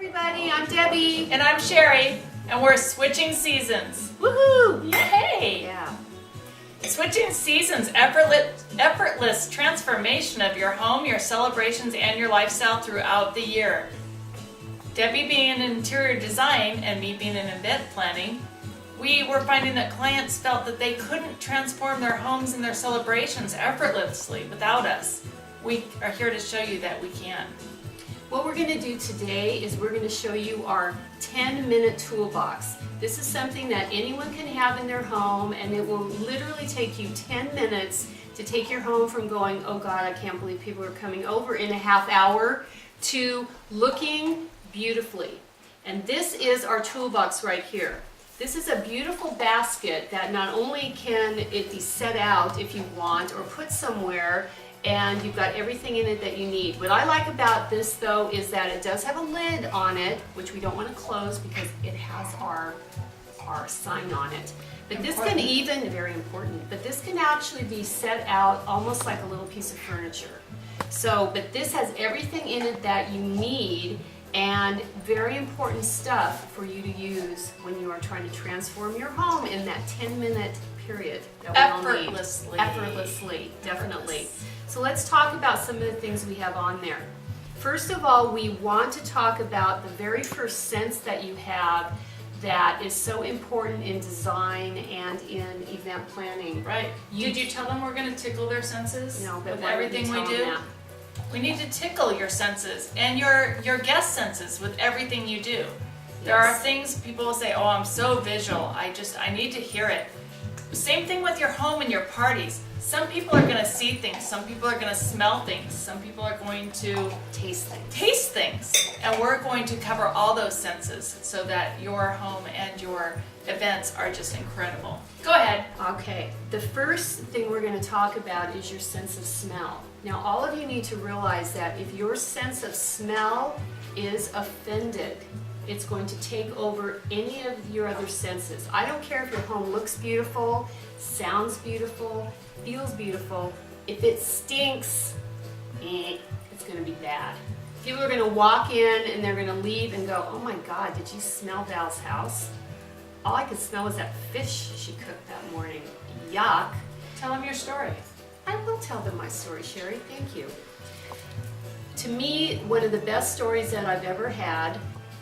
everybody, I'm Debbie. And I'm Sherry, and we're switching seasons. Woohoo! Yay! Yeah. Switching seasons, effortless transformation of your home, your celebrations, and your lifestyle throughout the year. Debbie being in interior design and me being in event planning, we were finding that clients felt that they couldn't transform their homes and their celebrations effortlessly without us. We are here to show you that we can. What we're going to do today is we're going to show you our 10-minute toolbox. This is something that anyone can have in their home, and it will literally take you 10 minutes to take your home from going, oh God, I can't believe people are coming over in a half hour, to looking beautifully. And this is our toolbox right here. This is a beautiful basket that not only can it be set out if you want or put somewhere, and you've got everything in it that you need. What I like about this though is that it does have a lid on it, which we don't want to close because it has our sign on it. But this can even, very important, but this can actually be set out almost like a little piece of furniture. So, but this has everything in it that you need, and very important stuff for you to use when you are trying to transform your home in that 10-minute period that we all need. Effortlessly, definitely. So let's talk about some of the things we have on there. First of all, we want to talk about the very first sense that you have that is so important in design and in event planning. Right. Did you tell them we're going to tickle their senses? No, but with everything we do? We need to tickle your senses and your guest senses with everything you do. There are things people will say, oh, I'm so visual, I need to hear it. Same thing with your home and your parties. Some people are going to see things, some people are going to smell things, some people are going to taste things. And we're going to cover all those senses so that your home and your events are just incredible. Go ahead. Okay, the first thing we're going to talk about is your sense of smell. Now, all of you need to realize that if your sense of smell is offended, it's going to take over any of your other senses. I don't care if your home looks beautiful, sounds beautiful, feels beautiful. If it stinks, it's going to be bad. People are going to walk in and they're going to leave and go, oh my God, did you smell Val's house? All I could smell was that fish she cooked that morning. Yuck. Tell them your story. I will tell them my story, Sherry. Thank you. To me, one of the best stories that I've ever had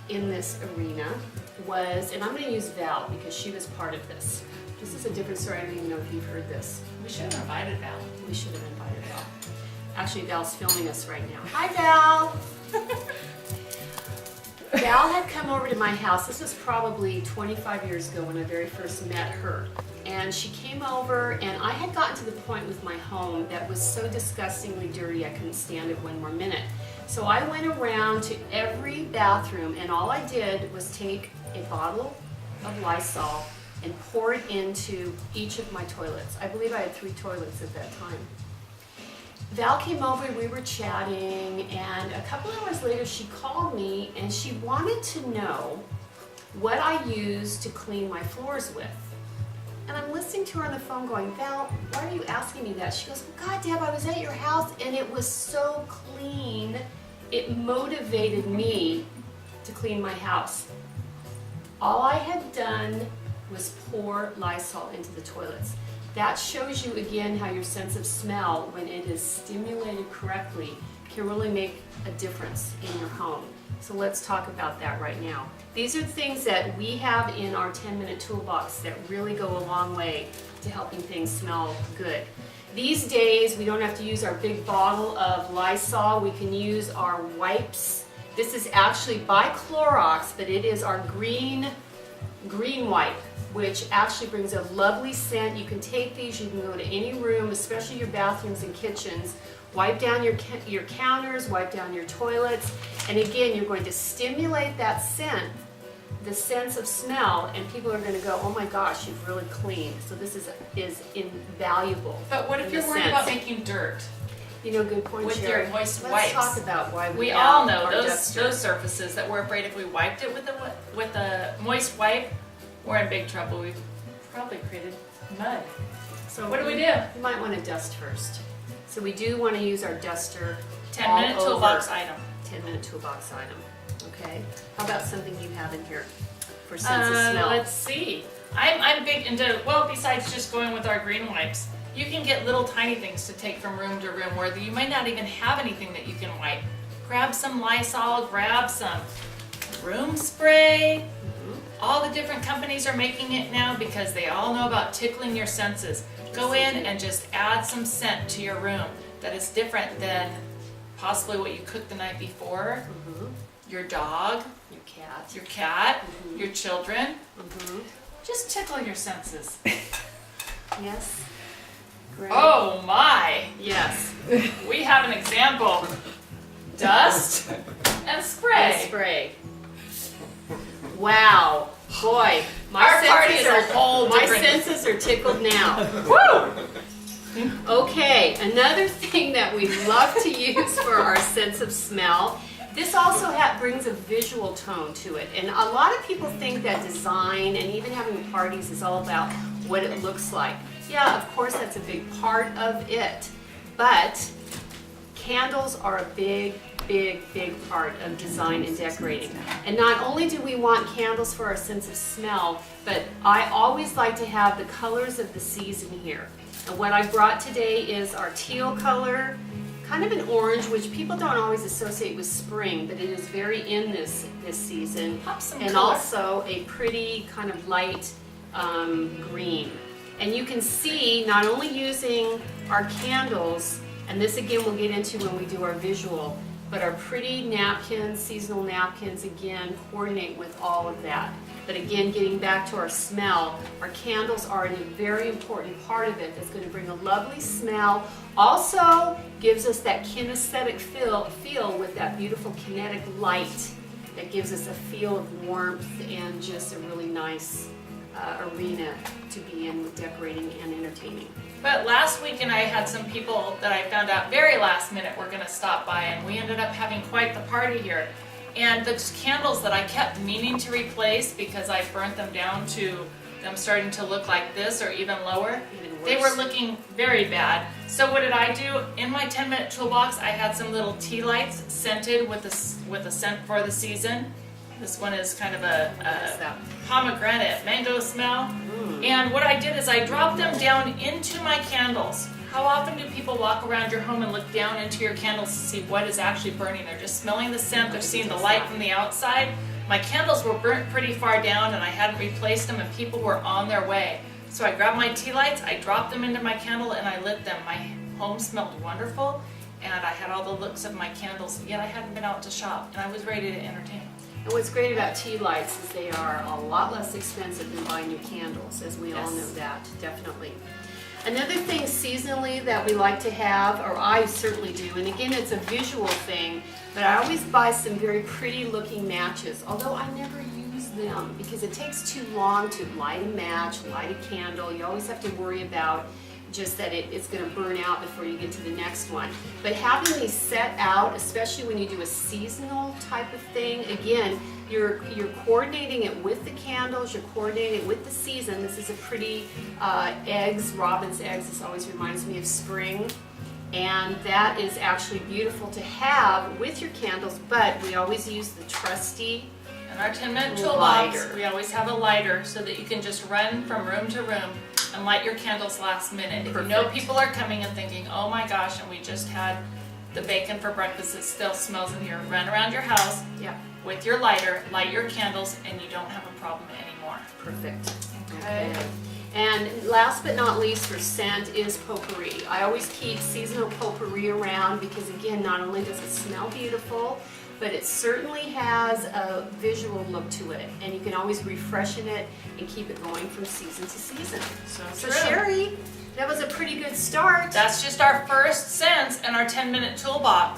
in this arena was, and I'm going to use Val because she was part of this. This is a different story. I don't even know if you've heard this. We should have invited Val. We should have invited Val. Actually, Val's filming us right now. Hi, Val. Val had come over to my house. This was probably 25 years ago when I very first met her. And she came over, and I had gotten to the point with my home that was so disgustingly dirty I couldn't stand it one more minute. So I went around to every bathroom, and all I did was take a bottle of Lysol and pour it into each of my toilets. I believe I had 3 toilets at that time. Val came over, we were chatting, and a couple hours later she called me and she wanted to know what I used to clean my floors with. And I'm listening to her on the phone going, Val, why are you asking me that? She goes, well, God, Deb, I was at your house and it was so clean. It motivated me to clean my house. All I had done was pour Lysol into the toilets. That shows you again how your sense of smell, when it is stimulated correctly, can really make a difference in your home. So let's talk about that right now. These are things that we have in our 10-minute toolbox that really go a long way to helping things smell good. These days, we don't have to use our big bottle of Lysol. We can use our wipes. This is actually by Clorox, but it is our green wipe, which actually brings a lovely scent. You can take these, you can go to any room, especially your bathrooms and kitchens, wipe down your counters, wipe down your toilets, and again, you're going to stimulate that scent, the sense of smell, and people are going to go, oh my gosh, you've really cleaned. So this is invaluable. But what if you're worried about making dirt? You know, good point, with Sherry. your moist Let's wipes. talk about why we all know those surfaces that we're afraid if we wiped it with a moist wipe, we're in big trouble. We've probably created mud. So what do we do? You might want to dust first. So we do want to use our duster. 10-minute toolbox item. 10-minute toolbox item. Okay. How about something you have in here for sense of smell? Let's see. I'm big into, well, besides just going with our green wipes, you can get little tiny things to take from room to room where you might not even have anything that you can wipe. Grab some Lysol, grab some room spray. All the different companies are making it now because they all know about tickling your senses. Go in and just add some scent to your room that is different than possibly what you cooked the night before, your dog, your cat, your children. Just tickle your senses. Yes. Great. Oh my! Yes. We have an example. Dust and spray. And spray. Wow. Boy, Our party is a whole my different... senses are tickled now. Woo! Okay, another thing that we love to use for our sense of smell, this also brings a visual tone to it. And a lot of people think that design and even having parties is all about what it looks like. Yeah, of course that's a big part of it, but candles are a big part of design and decorating. And not only do we want candles for our sense of smell, but I always like to have the colors of the season here. And what I brought today is our teal color, kind of an orange, which people don't always associate with spring, but it is very in this season. Pop some and color. Also a pretty kind of light green. And you can see, not only using our candles, and this again we'll get into when we do our visual, but our pretty napkins, seasonal napkins, again, coordinate with all of that. But again, getting back to our smell, our candles are a very important part of it that's going to bring a lovely smell. Also gives us that kinesthetic feel with that beautiful kinetic light that gives us a feel of warmth and just a really nice arena to be in with decorating and entertaining. But last weekend I had some people that I found out very last minute were going to stop by, and we ended up having quite the party here. And the candles that I kept meaning to replace because I burnt them down to them starting to look like this or even lower, they were looking very bad. So what did I do? In my 10-minute toolbox I had some little tea lights scented with a scent for the season. This one is kind of a pomegranate mango smell. And what I did is I dropped them down into my candles. How often do people walk around your home and look down into your candles to see what is actually burning? They're just smelling the scent, they're seeing the light from the outside. My candles were burnt pretty far down and I hadn't replaced them and people were on their way. So I grabbed my tea lights, I dropped them into my candle and I lit them. My home smelled wonderful and I had all the looks of my candles, yet I hadn't been out to shop and I was ready to entertain. And what's great about tea lights is they are a lot less expensive than buying new candles, as we all know that, definitely. Another thing seasonally that we like to have, or I certainly do, and again it's a visual thing, but I always buy some very pretty looking matches, although I never use them because it takes too long to light a match, light a candle. You always have to worry about just that it's going to burn out before you get to the next one. But having these set out, especially when you do a seasonal type of thing, again, you're coordinating it with the candles, you're coordinating it with the season. This is a pretty eggs, robin's eggs. This always reminds me of spring. And that is actually beautiful to have with your candles, but we always use the trusty In our 10-minute toolbox, we always have a lighter so that you can just run from room to room and light your candles last minute. If you know people are coming and thinking, oh my gosh, and we just had the bacon for breakfast, it still smells in here. Run around your house with your lighter, light your candles, and you don't have a problem anymore. Perfect. Okay. And last but not least for scent is potpourri. I always keep seasonal potpourri around because again, not only does it smell beautiful, but it certainly has a visual look to it. And you can always refreshen it and keep it going from season to season. So Sherry, that was a pretty good start. That's just our first sense in our 10-minute toolbox.